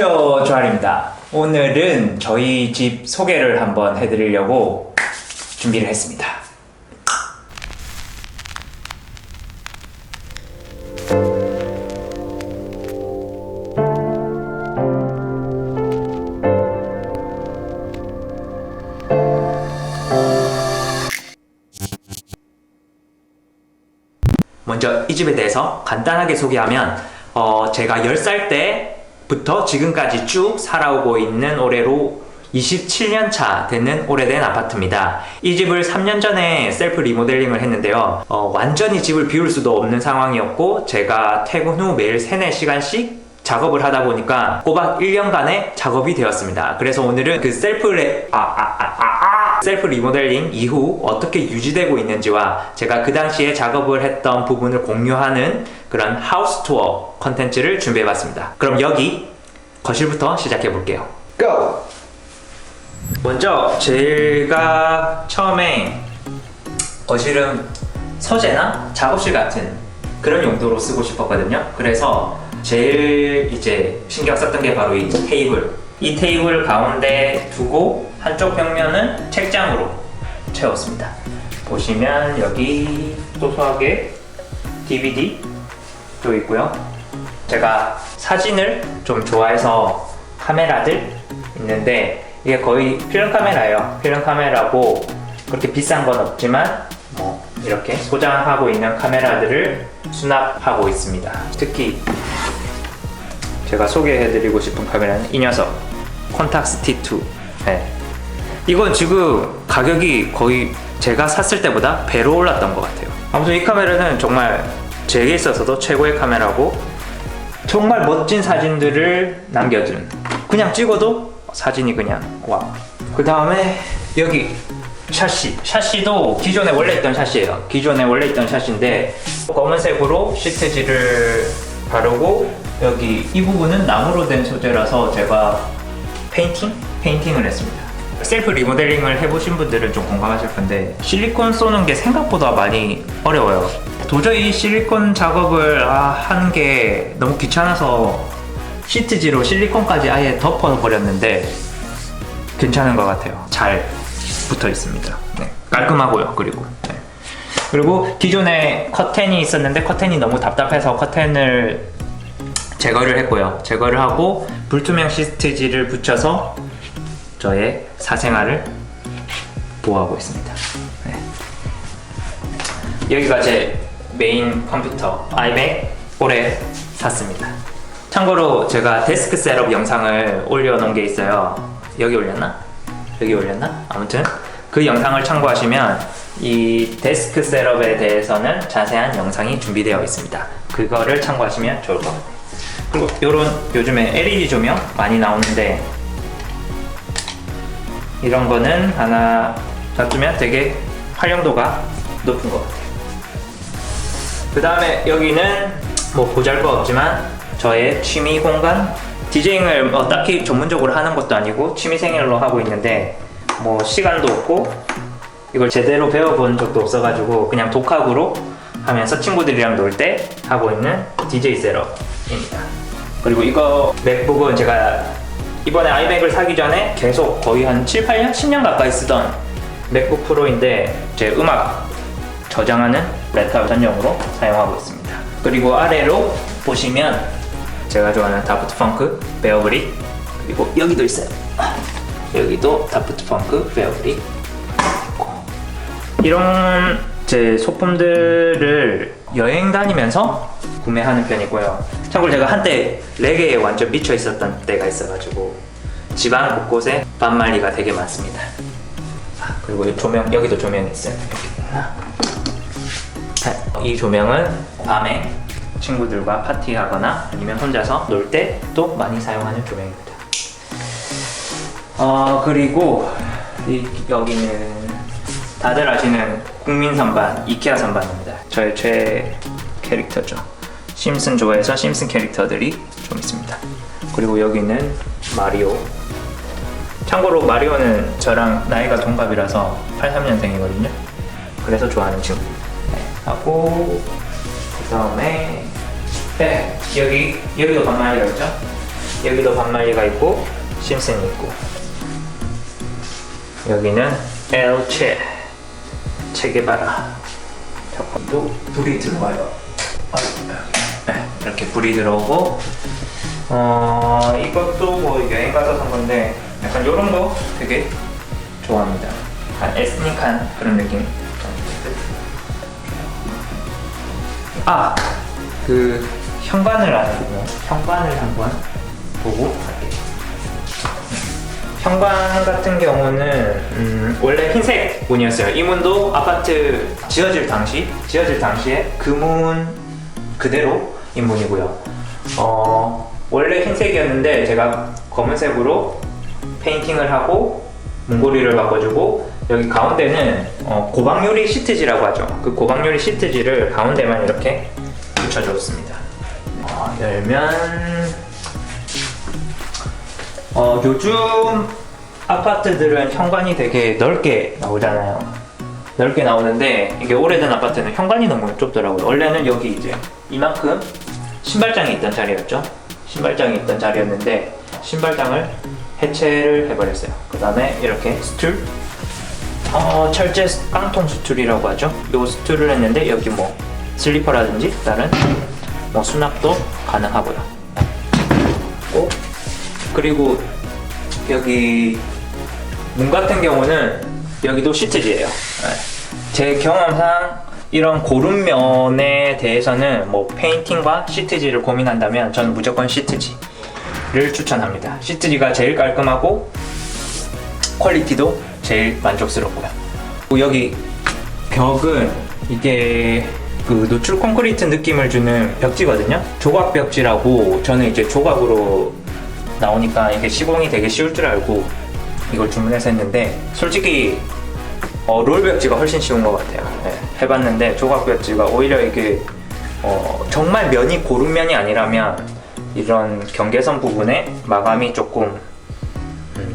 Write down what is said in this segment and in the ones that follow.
안녕하세요, 조알입니다. 오늘은 저희 집 소개를 한번 해드리려고 준비를 했습니다. 먼저 이 집에 대해서 간단하게 소개하면 제가 10살 때부터 지금까지 쭉 살아오고 있는 올해로 27년 차 되는 오래된 아파트입니다. 이 집을 3년 전에 셀프 리모델링을 했는데요. 완전히 집을 비울 수도 없는 상황이었고 제가 퇴근 후 매일 3-4시간씩 작업을 하다 보니까 꼬박 1년간의 작업이 되었습니다. 그래서 오늘은 그 셀프 리모델링 이후 어떻게 유지되고 있는지와 제가 그 당시에 작업을 했던 부분을 공유하는 그런 하우스 투어 컨텐츠를 준비해봤습니다. 그럼 여기 거실부터 시작해볼게요. GO! 먼저 제가 처음에 거실은 서재나 작업실 같은 그런 용도로 쓰고 싶었거든요. 그래서 제일 이제 신경 썼던 게 바로 이 테이블. 이 테이블 가운데 두고 한쪽 벽면은 책장으로 채웠습니다. 보시면 여기 소소하게 DVD도 있고요. 제가 사진을 좀 좋아해서 카메라들 있는데 이게 거의 필름 카메라예요. 필름 카메라고 그렇게 비싼 건 없지만 뭐 이렇게 소장하고 있는 카메라들을 수납하고 있습니다. 특히 제가 소개해드리고 싶은 카메라는 이 녀석 콘탁스 T2. 네. 이건 지금 가격이 거의 제가 샀을 때보다 배로 올랐던 것 같아요. 아무튼 이 카메라는 정말 제게 있어서도 최고의 카메라고 정말 멋진 사진들을 남겨준, 그냥 찍어도 사진이 그냥 와. 그 다음에 여기 샤시도 기존에 원래 있던 샤시예요. 기존에 원래 있던 샤시인데 검은색으로 시트지를 바르고 여기 이 부분은 나무로 된 소재라서 제가 페인팅을 했습니다. 셀프 리모델링을 해보신 분들은 좀 공감하실 건데 실리콘 쏘는 게 생각보다 많이 어려워요. 도저히 실리콘 작업을 하는 게 너무 귀찮아서 시트지로 실리콘까지 아예 덮어버렸는데 괜찮은 것 같아요. 잘 붙어 있습니다. 네, 깔끔하고요. 그리고 기존에 커튼이 있었는데 커튼이 너무 답답해서 커튼을 제거를 했고요. 제거를 하고 불투명 시트지를 붙여서 저의 사생활을 보호하고 있습니다. 네. 여기가 제 메인 컴퓨터 아이맥 올해 샀습니다. 참고로 제가 데스크 셋업 영상을 올려놓은 게 있어요. 여기 올렸나? 아무튼 그 영상을 참고하시면 이 데스크 셋업에 대해서는 자세한 영상이 준비되어 있습니다. 그거를 참고하시면 좋을 것 같아요. 그리고 요런 요즘에 LED 조명 많이 나오는데 이런 거는 하나 놔두면 되게 활용도가 높은 것 같아요. 그 다음에 여기는 뭐 보잘것 없지만 저의 취미 공간. 디제잉을 딱히 전문적으로 하는 것도 아니고 취미생활로 하고 있는데 뭐 시간도 없고 이걸 제대로 배워본 적도 없어가지고 그냥 독학으로 하면서 친구들이랑 놀 때 하고 있는 DJ 셋업입니다. 그리고 이거 맥북은 제가 이번에 아이맥을 사기 전에 계속 거의 한 7-8년? 10년 가까이 쓰던 맥북 프로인데 제 음악 저장하는 랩탑 전용으로 사용하고 있습니다. 그리고 아래로 보시면 제가 좋아하는 다프트 펑크 베어브릭, 그리고 여기도 있어요. 여기도 다프트 펑크 베어브릭. 이런 제 소품들을 여행 다니면서 구매하는 편이고요. 참고로 제가 한때 레게에 완전 미쳐 있었던 때가 있어가지고 집안 곳곳에 반말리가 되게 많습니다. 그리고 이 조명, 여기도 조명이 있어요. 이 조명은 밤에 친구들과 파티하거나 아니면 혼자서 놀 때 또 많이 사용하는 조명입니다. 그리고 여기는 다들 아시는 국민 선반, 이케아 선반입니다. 저의 최애 캐릭터죠. 심슨 좋아해서 심슨 캐릭터들이 좀 있습니다. 그리고 여기는 마리오. 참고로 마리오는 저랑 나이가 동갑이라서 83년생이거든요. 그래서 좋아하는 친구. 네, 하고 그 다음에 여기도 반말이라고 했죠? 여기도 반말리가 있고 심슨이 있고, 여기는 엘체 체게바라 작품도 불이 들어와요. 네, 이렇게 불이 들어오고, 이것도 뭐 여행 가서 산 건데 약간 이런 거 되게 좋아합니다. 약간 에스닉한 그런 느낌. 그 현관을 아는군요. 현관을 한번 보고 갈게요. 현관 같은 경우는 원래 흰색 문이었어요. 이 문도 아파트 지어질 당시에 그 문 그대로인 문이고요. 원래 흰색이었는데 제가 검은색으로 페인팅을 하고 문고리를 바꿔주고, 여기 가운데는 고박유리 시트지라고 하죠. 그 고박유리 시트지를 가운데만 이렇게 붙여줬습니다. 열면 요즘 아파트들은 현관이 되게 넓게 나오잖아요. 넓게 나오는데 이게 오래된 아파트는 현관이 너무 좁더라고요. 원래는 여기 이제 이만큼 신발장이 있던 자리였죠. 신발장이 있던 자리였는데 신발장을 해체를 해버렸어요. 그 다음에 이렇게 스툴, 철제 깡통 스툴이라고 하죠. 요 스툴을 했는데 여기 뭐 슬리퍼라든지 다른 뭐 수납도 가능하고요. 그리고 여기 문 같은 경우는 여기도 시트지예요. 제 경험상 이런 고름면에 대해서는 뭐 페인팅과 시트지를 고민한다면 저는 무조건 시트지를 추천합니다. 시트지가 제일 깔끔하고 퀄리티도 제일 만족스럽고요. 여기 벽은 이게 그 노출 콘크리트 느낌을 주는 벽지거든요. 조각 벽지라고, 저는 이제 조각으로 나오니까 이게 시공이 되게 쉬울 줄 알고 이걸 주문해서 했는데, 솔직히 롤 벽지가 훨씬 쉬운 것 같아요. 네, 해봤는데 조각 벽지가 오히려 이게 정말 면이 고른 면이 아니라면 이런 경계선 부분에 마감이 조금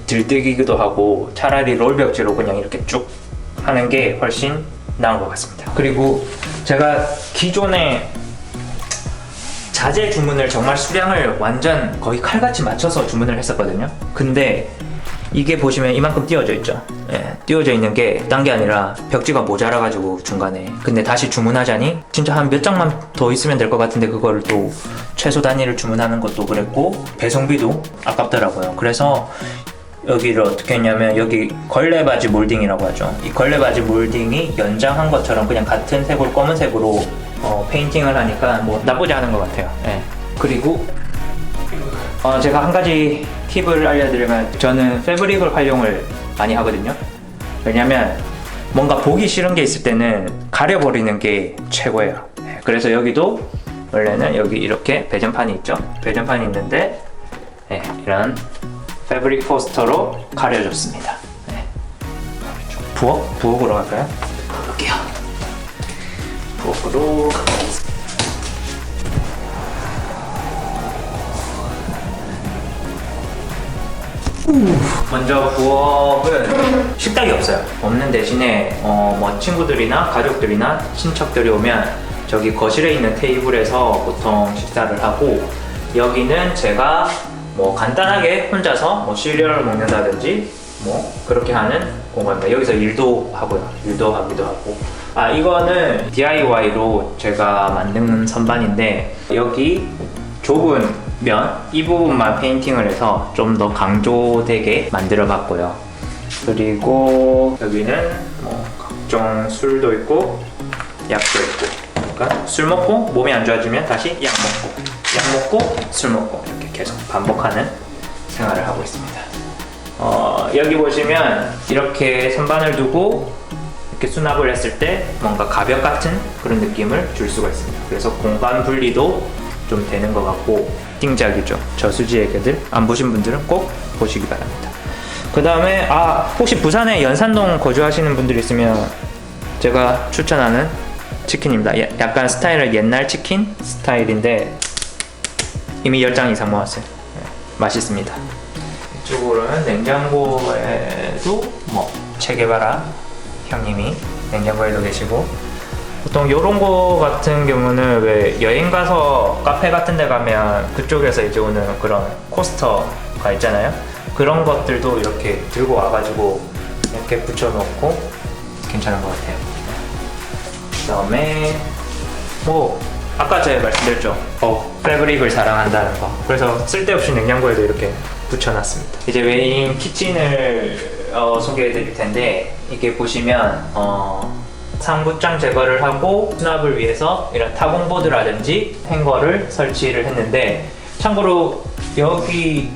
들뜨기기도 하고, 차라리 롤 벽지로 그냥 이렇게 쭉 하는 게 훨씬 나은 것 같습니다. 그리고 제가 기존에 자재 주문을 정말 수량을 완전 거의 칼같이 맞춰서 주문을 했었거든요. 근데 이게 보시면 이만큼 띄워져 있죠. 예, 띄워져 있는 게 딴 게 아니라 벽지가 모자라가지고 중간에, 근데 다시 주문하자니 진짜 한 몇 장만 더 있으면 될 것 같은데 그걸 또 최소 단위를 주문하는 것도 그랬고 배송비도 아깝더라고요. 그래서 여기를 어떻게 했냐면, 여기 걸레바지 몰딩이라고 하죠. 이 걸레바지 몰딩이 연장한 것처럼 그냥 같은 색으로 검은색으로 페인팅을 하니까 뭐 나쁘지 않은 것 같아요. 예. 그리고 제가 한 가지 팁을 알려드리면, 저는 패브릭을 활용을 많이 하거든요. 왜냐면 뭔가 보기 싫은 게 있을 때는 가려버리는 게 최고예요. 예. 그래서 여기도 원래는 여기 이렇게 배전판이 있죠. 배전판이 있는데 이런 패브릭 포스터로 가려줬습니다. 네. 부엌으로 갈까요? 가볼게요. 부엌으로 가보겠습니다. 먼저 부엌은 식탁이 없어요. 없는 대신에 뭐 친구들이나 가족들이나 친척들이 오면 저기 거실에 있는 테이블에서 보통 식사를 하고, 여기는 제가 뭐 간단하게 혼자서 뭐 시리얼을 먹는다든지 뭐 그렇게 하는 공간입니다. 여기서 일도 하고요. 일도 하기도 하고. 이거는 DIY로 제가 만든 선반인데, 여기 좁은 면 이 부분만 페인팅을 해서 좀 더 강조되게 만들어 봤고요. 그리고 여기는 뭐 각종 술도 있고 약도 있고, 그러니까 술 먹고 몸이 안 좋아지면 다시 약 먹고 술 먹고 이렇게 계속 반복하는 생활을 하고 있습니다. 여기 보시면 이렇게 선반을 두고 이렇게 수납을 했을 때 뭔가 가벽 같은 그런 느낌을 줄 수가 있습니다. 그래서 공간 분리도 좀 되는 것 같고 띵작이죠. 저수지 애교들 안 보신 분들은 꼭 보시기 바랍니다. 그 다음에 혹시 부산에 연산동 거주하시는 분들 있으면 제가 추천하는 치킨입니다. 약간 스타일은 옛날 치킨 스타일인데 이미 10장 이상 모았어요. 맛있습니다. 이쪽으로는 냉장고에도 뭐 체게바라 형님이 냉장고에도 계시고, 보통 이런 거 같은 경우는 왜 여행 가서 카페 같은 데 가면 그쪽에서 이제 오는 그런 코스터가 있잖아요. 그런 것들도 이렇게 들고 와가지고 이렇게 붙여놓고 괜찮은 것 같아요. 그 다음에 뭐 아까 제가 말씀드렸죠. 패브릭을 사랑한다는 거. 그래서 쓸데없이 냉장고에도 이렇게 붙여놨습니다. 이제 메인 키친을 소개해 드릴 텐데, 이게 보시면 상부장 제거를 하고 수납을 위해서 이런 타공보드라든지 행거를 설치를 했는데, 참고로 여기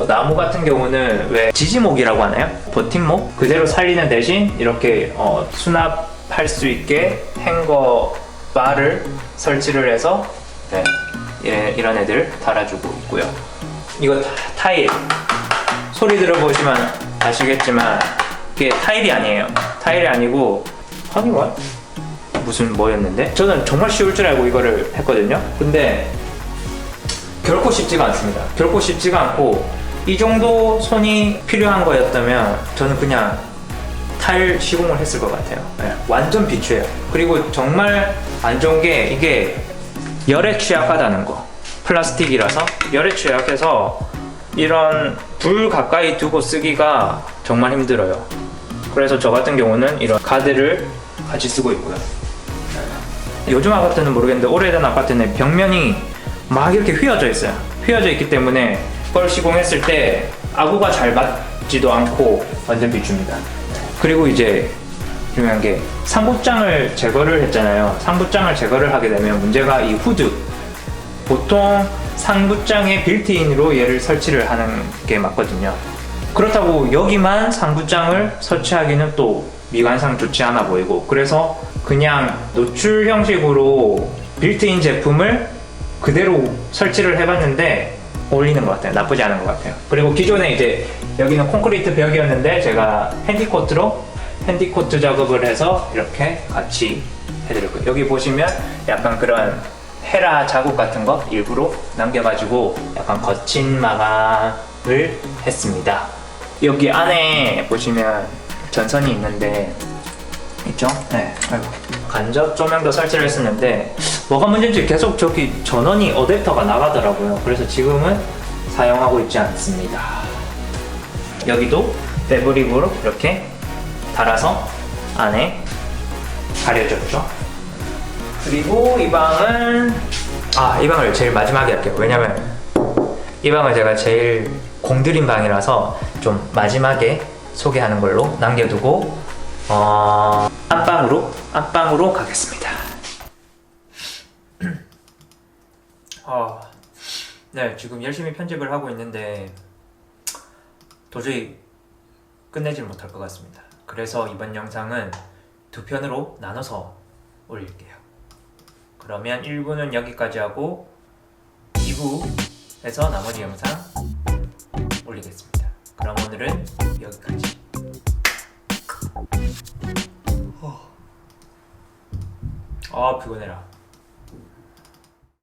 나무 같은 경우는 왜 지지목이라고 하나요? 버팀목? 그대로 살리는 대신 이렇게 수납할 수 있게 행거 바를 설치를 해서 이런 애들 달아주고 있고요. 이거 타일, 소리 들어보시면 아시겠지만 이게 타일이 아니에요. 타일이 아니고 허니원? 무슨 뭐였는데? 저는 정말 쉬울 줄 알고 이거를 했거든요. 근데 결코 쉽지가 않습니다. 결코 쉽지가 않고, 이 정도 손이 필요한 거였다면 저는 그냥 타일 시공을 했을 것 같아요. 완전 비추해요. 그리고 정말 안 좋은 게 이게 열에 취약하다는 거. 플라스틱이라서 열에 취약해서 이런 불 가까이 두고 쓰기가 정말 힘들어요. 그래서 저 같은 경우는 이런 가드를 같이 쓰고 있고요. 요즘 아파트는 모르겠는데 오래된 아파트는 벽면이 막 이렇게 휘어져 있어요. 휘어져 있기 때문에 그걸 시공했을 때 아구가 잘 맞지도 않고 완전 비춥니다. 그리고 이제 중요한 게 상부장을 제거를 했잖아요. 상부장을 제거를 하게 되면 문제가 이 후드. 보통 상부장에 빌트인으로 얘를 설치를 하는 게 맞거든요. 그렇다고 여기만 상부장을 설치하기는 또 미관상 좋지 않아 보이고, 그래서 그냥 노출 형식으로 빌트인 제품을 그대로 설치를 해봤는데 어울리는 것 같아요. 나쁘지 않은 것 같아요. 그리고 기존에 이제 여기는 콘크리트 벽이었는데 제가 핸디코트 작업을 해서 이렇게 같이 해드렸고요. 여기 보시면 약간 그런 헤라 자국 같은 거 일부러 남겨가지고 약간 거친 마감을 했습니다. 여기 안에 보시면 전선이 있는데 있죠? 네. 아이고. 간접 조명도 설치를 했었는데 뭐가 문제인지 계속 저기 전원이 어댑터가 나가더라고요. 그래서 지금은 사용하고 있지 않습니다. 여기도 패브릭으로 이렇게 달아서 안에 가려졌죠. 그리고 이 방은 이 방을 제일 마지막에 할게요. 왜냐면 이 방을 제가 제일 공들인 방이라서 좀 마지막에 소개하는 걸로 남겨두고 안방으로 가겠습니다. 네, 지금 열심히 편집을 하고 있는데 도저히 끝내질 못할 것 같습니다. 그래서 이번 영상은 두 편으로 나눠서 올릴게요. 그러면 1부는 여기까지 하고 2부에서 나머지 영상 올리겠습니다. 그럼 오늘은 여기까지. 피곤해라.